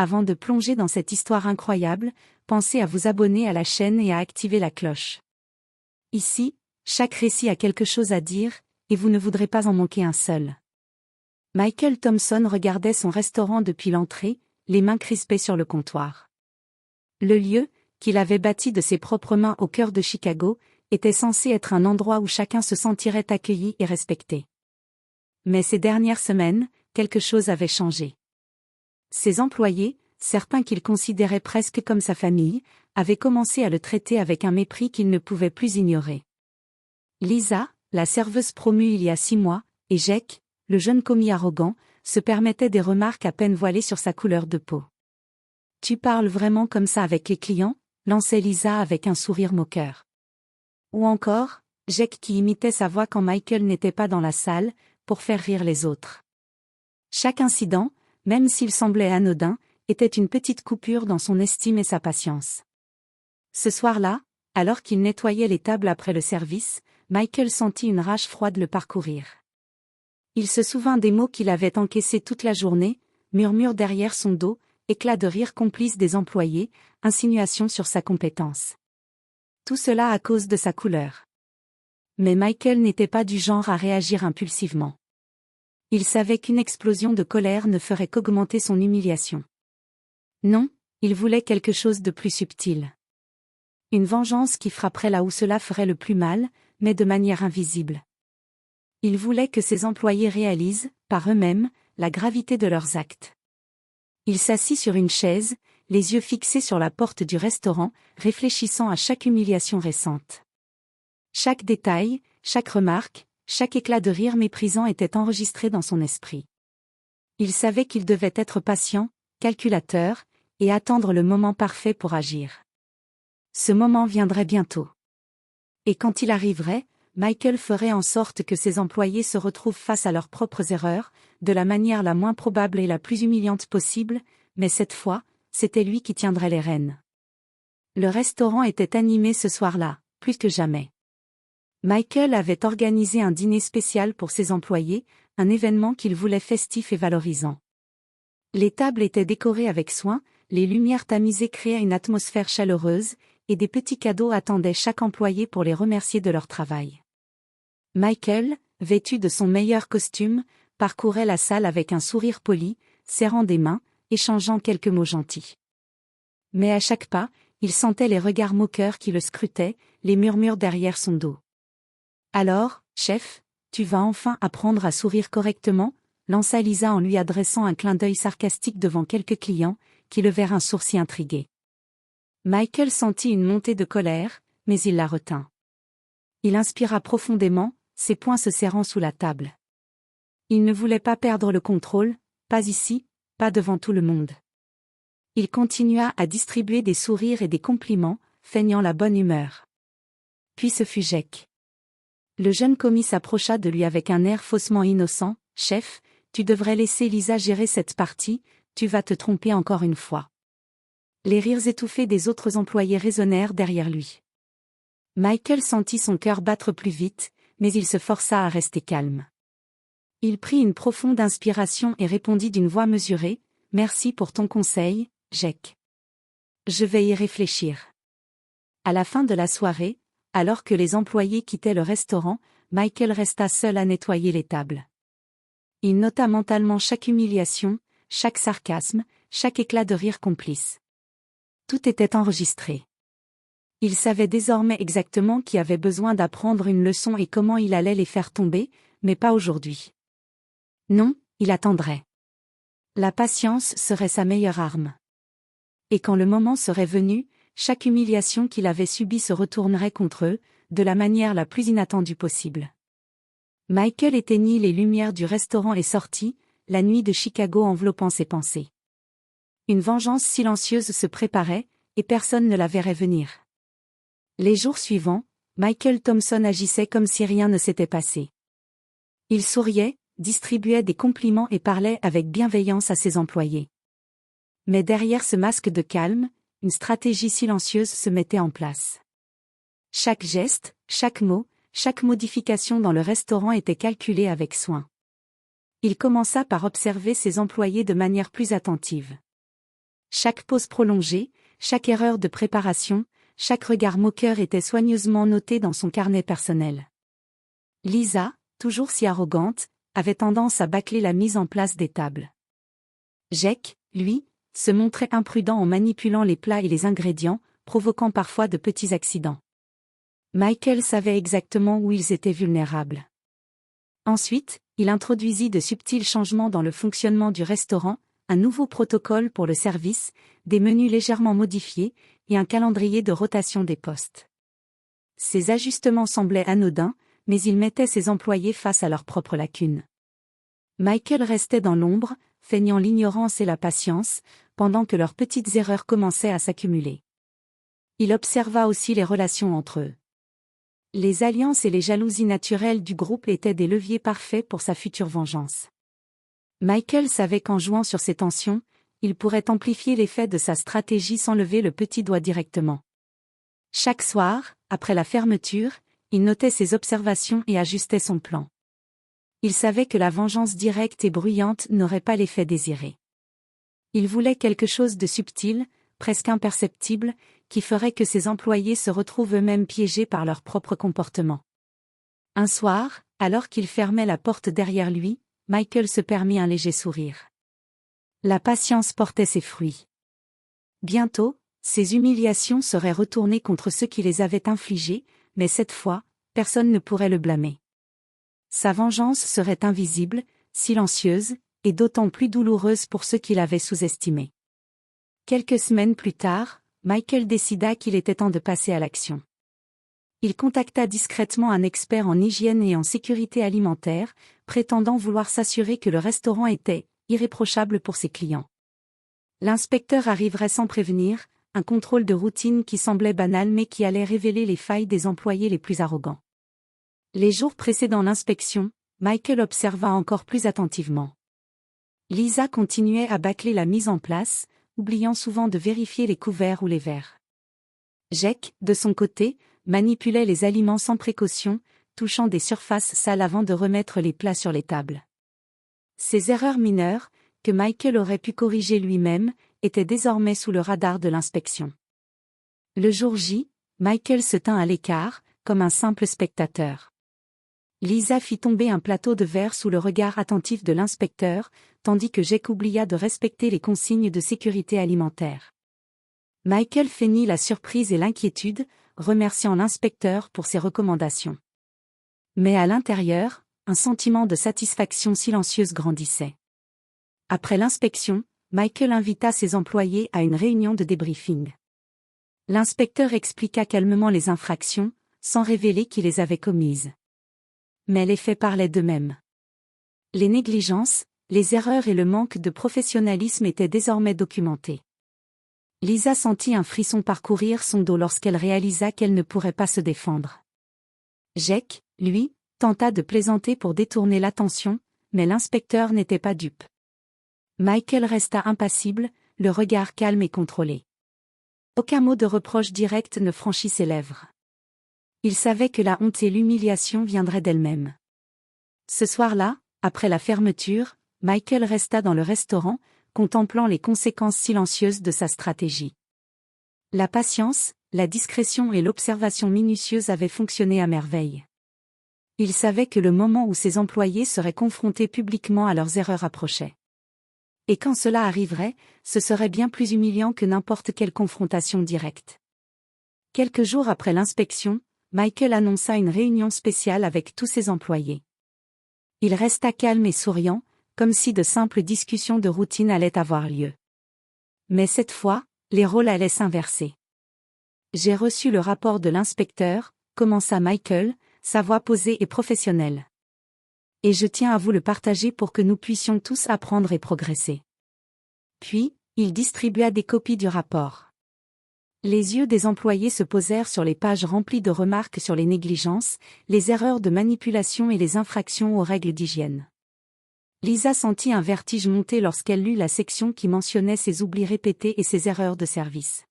Avant de plonger dans cette histoire incroyable, pensez à vous abonner à la chaîne et à activer la cloche. Ici, chaque récit a quelque chose à dire, et vous ne voudrez pas en manquer un seul. Michael Thompson regardait son restaurant depuis l'entrée, les mains crispées sur le comptoir. Le lieu, qu'il avait bâti de ses propres mains au cœur de Chicago, était censé être un endroit où chacun se sentirait accueilli et respecté. Mais ces dernières semaines, quelque chose avait changé. Ses employés, certains qu'il considérait presque comme sa famille, avaient commencé à le traiter avec un mépris qu'il ne pouvait plus ignorer. Lisa, la serveuse promue il y a 6 mois, et Jake, le jeune commis arrogant, se permettaient des remarques à peine voilées sur sa couleur de peau. « Tu parles vraiment comme ça avec les clients ?» lançait Lisa avec un sourire moqueur. Ou encore, Jake qui imitait sa voix quand Michael n'était pas dans la salle, pour faire rire les autres. Chaque incident, même s'il semblait anodin, était une petite coupure dans son estime et sa patience. Ce soir-là, alors qu'il nettoyait les tables après le service, Michael sentit une rage froide le parcourir. Il se souvint des mots qu'il avait encaissés toute la journée, murmures derrière son dos, éclats de rire complices des employés, insinuations sur sa compétence. Tout cela à cause de sa couleur. Mais Michael n'était pas du genre à réagir impulsivement. Il savait qu'une explosion de colère ne ferait qu'augmenter son humiliation. Non, il voulait quelque chose de plus subtil. Une vengeance qui frapperait là où cela ferait le plus mal, mais de manière invisible. Il voulait que ses employés réalisent, par eux-mêmes, la gravité de leurs actes. Il s'assit sur une chaise, les yeux fixés sur la porte du restaurant, réfléchissant à chaque humiliation récente. Chaque détail, chaque remarque, chaque éclat de rire méprisant était enregistré dans son esprit. Il savait qu'il devait être patient, calculateur, et attendre le moment parfait pour agir. Ce moment viendrait bientôt. Et quand il arriverait, Michael ferait en sorte que ses employés se retrouvent face à leurs propres erreurs, de la manière la moins probable et la plus humiliante possible, mais cette fois, c'était lui qui tiendrait les rênes. Le restaurant était animé ce soir-là, plus que jamais. Michael avait organisé un dîner spécial pour ses employés, un événement qu'il voulait festif et valorisant. Les tables étaient décorées avec soin, les lumières tamisées créaient une atmosphère chaleureuse, et des petits cadeaux attendaient chaque employé pour les remercier de leur travail. Michael, vêtu de son meilleur costume, parcourait la salle avec un sourire poli, serrant des mains, échangeant quelques mots gentils. Mais à chaque pas, il sentait les regards moqueurs qui le scrutaient, les murmures derrière son dos. « Alors, chef, tu vas enfin apprendre à sourire correctement ?» lança Lisa en lui adressant un clin d'œil sarcastique devant quelques clients, qui levèrent un sourcil intrigué. Michael sentit une montée de colère, mais il la retint. Il inspira profondément, ses poings se serrant sous la table. Il ne voulait pas perdre le contrôle, pas ici, pas devant tout le monde. Il continua à distribuer des sourires et des compliments, feignant la bonne humeur. Puis ce fut Jake. Le jeune commis s'approcha de lui avec un air faussement innocent. « Chef, tu devrais laisser Lisa gérer cette partie, tu vas te tromper encore une fois. » Les rires étouffés des autres employés résonnèrent derrière lui. Michael sentit son cœur battre plus vite, mais il se força à rester calme. Il prit une profonde inspiration et répondit d'une voix mesurée, « Merci pour ton conseil, Jake. Je vais y réfléchir. » À la fin de la soirée, alors que les employés quittaient le restaurant, Michael resta seul à nettoyer les tables. Il nota mentalement chaque humiliation, chaque sarcasme, chaque éclat de rire complice. Tout était enregistré. Il savait désormais exactement qui avait besoin d'apprendre une leçon et comment il allait les faire tomber, mais pas aujourd'hui. Non, il attendrait. La patience serait sa meilleure arme. Et quand le moment serait venu, chaque humiliation qu'il avait subie se retournerait contre eux, de la manière la plus inattendue possible. Michael éteignit les lumières du restaurant et sortit, la nuit de Chicago enveloppant ses pensées. Une vengeance silencieuse se préparait, et personne ne la verrait venir. Les jours suivants, Michael Thompson agissait comme si rien ne s'était passé. Il souriait, distribuait des compliments et parlait avec bienveillance à ses employés. Mais derrière ce masque de calme, une stratégie silencieuse se mettait en place. Chaque geste, chaque mot, chaque modification dans le restaurant était calculée avec soin. Il commença par observer ses employés de manière plus attentive. Chaque pause prolongée, chaque erreur de préparation, chaque regard moqueur était soigneusement noté dans son carnet personnel. Lisa, toujours si arrogante, avait tendance à bâcler la mise en place des tables. Jake, lui, se montrait imprudent en manipulant les plats et les ingrédients, provoquant parfois de petits accidents. Michael savait exactement où ils étaient vulnérables. Ensuite, il introduisit de subtils changements dans le fonctionnement du restaurant, un nouveau protocole pour le service, des menus légèrement modifiés, et un calendrier de rotation des postes. Ces ajustements semblaient anodins, mais ils mettaient ses employés face à leurs propres lacunes. Michael restait dans l'ombre, feignant l'ignorance et la patience, pendant que leurs petites erreurs commençaient à s'accumuler. Il observa aussi les relations entre eux. Les alliances et les jalousies naturelles du groupe étaient des leviers parfaits pour sa future vengeance. Michael savait qu'en jouant sur ces tensions, il pourrait amplifier l'effet de sa stratégie sans lever le petit doigt directement. Chaque soir, après la fermeture, il notait ses observations et ajustait son plan. Il savait que la vengeance directe et bruyante n'aurait pas l'effet désiré. Il voulait quelque chose de subtil, presque imperceptible, qui ferait que ses employés se retrouvent eux-mêmes piégés par leur propre comportement. Un soir, alors qu'il fermait la porte derrière lui, Michael se permit un léger sourire. La patience portait ses fruits. Bientôt, ses humiliations seraient retournées contre ceux qui les avaient infligées, mais cette fois, personne ne pourrait le blâmer. Sa vengeance serait invisible, silencieuse, et d'autant plus douloureuse pour ceux qui l'avaient sous-estimé. Quelques semaines plus tard, Michael décida qu'il était temps de passer à l'action. Il contacta discrètement un expert en hygiène et en sécurité alimentaire, prétendant vouloir s'assurer que le restaurant était irréprochable pour ses clients. L'inspecteur arriverait sans prévenir, un contrôle de routine qui semblait banal mais qui allait révéler les failles des employés les plus arrogants. Les jours précédant l'inspection, Michael observa encore plus attentivement. Lisa continuait à bâcler la mise en place, oubliant souvent de vérifier les couverts ou les verres. Jake, de son côté, manipulait les aliments sans précaution, touchant des surfaces sales avant de remettre les plats sur les tables. Ces erreurs mineures, que Michael aurait pu corriger lui-même, étaient désormais sous le radar de l'inspection. Le jour J, Michael se tint à l'écart, comme un simple spectateur. Lisa fit tomber un plateau de verre sous le regard attentif de l'inspecteur, tandis que Jake oublia de respecter les consignes de sécurité alimentaire. Michael feignit la surprise et l'inquiétude, remerciant l'inspecteur pour ses recommandations. Mais à l'intérieur, un sentiment de satisfaction silencieuse grandissait. Après l'inspection, Michael invita ses employés à une réunion de débriefing. L'inspecteur expliqua calmement les infractions, sans révéler qui les avait commises. Mais les faits parlaient d'eux-mêmes. Les négligences, les erreurs et le manque de professionnalisme étaient désormais documentés. Lisa sentit un frisson parcourir son dos lorsqu'elle réalisa qu'elle ne pourrait pas se défendre. Jake, lui, tenta de plaisanter pour détourner l'attention, mais l'inspecteur n'était pas dupe. Michael resta impassible, le regard calme et contrôlé. Aucun mot de reproche direct ne franchit ses lèvres. Il savait que la honte et l'humiliation viendraient d'elles-mêmes. Ce soir-là, après la fermeture, Michael resta dans le restaurant, contemplant les conséquences silencieuses de sa stratégie. La patience, la discrétion et l'observation minutieuse avaient fonctionné à merveille. Il savait que le moment où ses employés seraient confrontés publiquement à leurs erreurs approchait. Et quand cela arriverait, ce serait bien plus humiliant que n'importe quelle confrontation directe. Quelques jours après l'inspection, Michael annonça une réunion spéciale avec tous ses employés. Il resta calme et souriant, comme si de simples discussions de routine allaient avoir lieu. Mais cette fois, les rôles allaient s'inverser. J'ai reçu le rapport de l'inspecteur, commença Michael, sa voix posée et professionnelle. Et je tiens à vous le partager pour que nous puissions tous apprendre et progresser. Puis, il distribua des copies du rapport. Les yeux des employés se posèrent sur les pages remplies de remarques sur les négligences, les erreurs de manipulation et les infractions aux règles d'hygiène. Lisa sentit un vertige monter lorsqu'elle lut la section qui mentionnait ses oublis répétés et ses erreurs de service.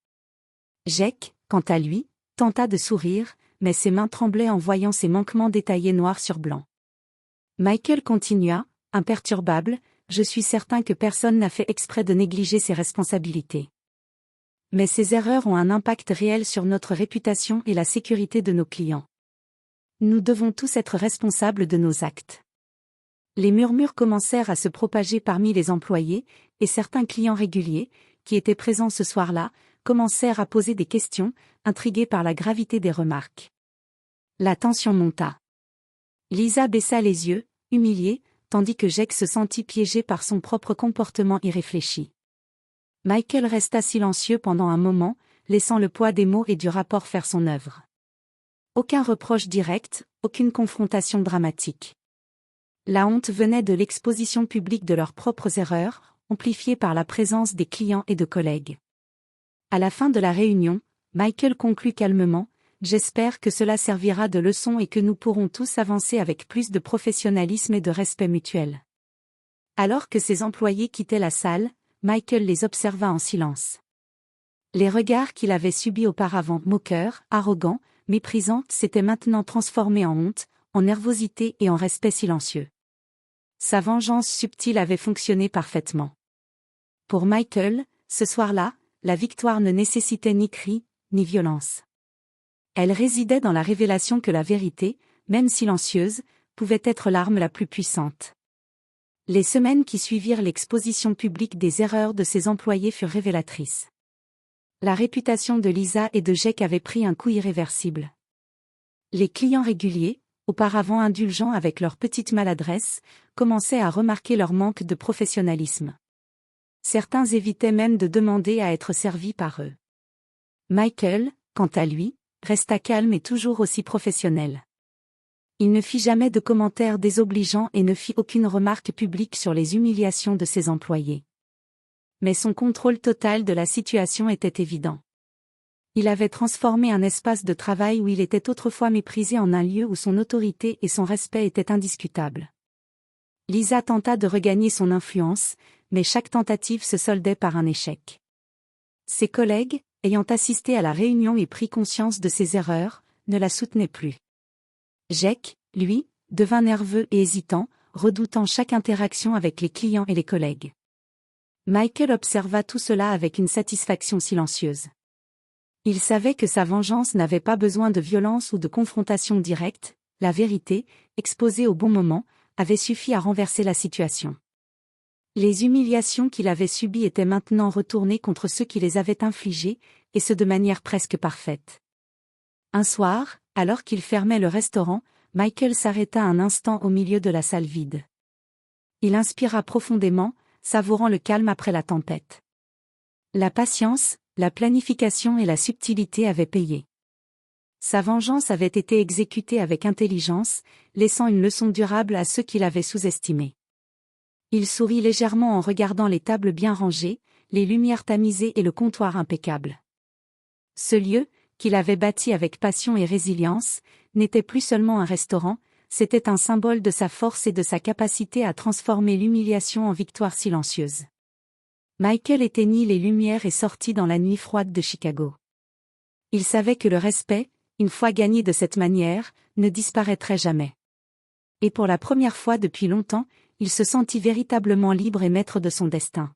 Jake, quant à lui, tenta de sourire, mais ses mains tremblaient en voyant ces manquements détaillés noir sur blanc. Michael continua, imperturbable, je suis certain que personne n'a fait exprès de négliger ses responsabilités. Mais ces erreurs ont un impact réel sur notre réputation et la sécurité de nos clients. Nous devons tous être responsables de nos actes. Les murmures commencèrent à se propager parmi les employés, et certains clients réguliers, qui étaient présents ce soir-là, commencèrent à poser des questions, intrigués par la gravité des remarques. La tension monta. Lisa baissa les yeux, humiliée, tandis que Jake se sentit piégé par son propre comportement irréfléchi. Michael resta silencieux pendant un moment, laissant le poids des mots et du rapport faire son œuvre. Aucun reproche direct, aucune confrontation dramatique. La honte venait de l'exposition publique de leurs propres erreurs, amplifiée par la présence des clients et de collègues. À la fin de la réunion, Michael conclut calmement, « J'espère que cela servira de leçon et que nous pourrons tous avancer avec plus de professionnalisme et de respect mutuel. » Alors que ses employés quittaient la salle, Michael les observa en silence. Les regards qu'il avait subis auparavant moqueurs, arrogants, méprisants s'étaient maintenant transformés en honte, en nervosité et en respect silencieux. Sa vengeance subtile avait fonctionné parfaitement. Pour Michael, ce soir-là, la victoire ne nécessitait ni cris, ni violence. Elle résidait dans la révélation que la vérité, même silencieuse, pouvait être l'arme la plus puissante. Les semaines qui suivirent l'exposition publique des erreurs de ses employés furent révélatrices. La réputation de Lisa et de Jake avait pris un coup irréversible. Les clients réguliers, auparavant indulgents avec leurs petites maladresses, commençaient à remarquer leur manque de professionnalisme. Certains évitaient même de demander à être servis par eux. Michael, quant à lui, resta calme et toujours aussi professionnel. Il ne fit jamais de commentaires désobligeants et ne fit aucune remarque publique sur les humiliations de ses employés. Mais son contrôle total de la situation était évident. Il avait transformé un espace de travail où il était autrefois méprisé en un lieu où son autorité et son respect étaient indiscutables. Lisa tenta de regagner son influence, mais chaque tentative se soldait par un échec. Ses collègues, ayant assisté à la réunion et pris conscience de ses erreurs, ne la soutenaient plus. Jake, lui, devint nerveux et hésitant, redoutant chaque interaction avec les clients et les collègues. Michael observa tout cela avec une satisfaction silencieuse. Il savait que sa vengeance n'avait pas besoin de violence ou de confrontation directe, la vérité, exposée au bon moment, avait suffi à renverser la situation. Les humiliations qu'il avait subies étaient maintenant retournées contre ceux qui les avaient infligées, et ce de manière presque parfaite. Un soir, alors qu'il fermait le restaurant, Michael s'arrêta un instant au milieu de la salle vide. Il inspira profondément, savourant le calme après la tempête. La patience, la planification et la subtilité avaient payé. Sa vengeance avait été exécutée avec intelligence, laissant une leçon durable à ceux qui l'avaient sous-estimé. Il sourit légèrement en regardant les tables bien rangées, les lumières tamisées et le comptoir impeccable. Ce lieu, qu'il avait bâti avec passion et résilience, n'était plus seulement un restaurant, c'était un symbole de sa force et de sa capacité à transformer l'humiliation en victoire silencieuse. Michael éteignit les lumières et sortit dans la nuit froide de Chicago. Il savait que le respect, une fois gagné de cette manière, ne disparaîtrait jamais. Et pour la première fois depuis longtemps, il se sentit véritablement libre et maître de son destin.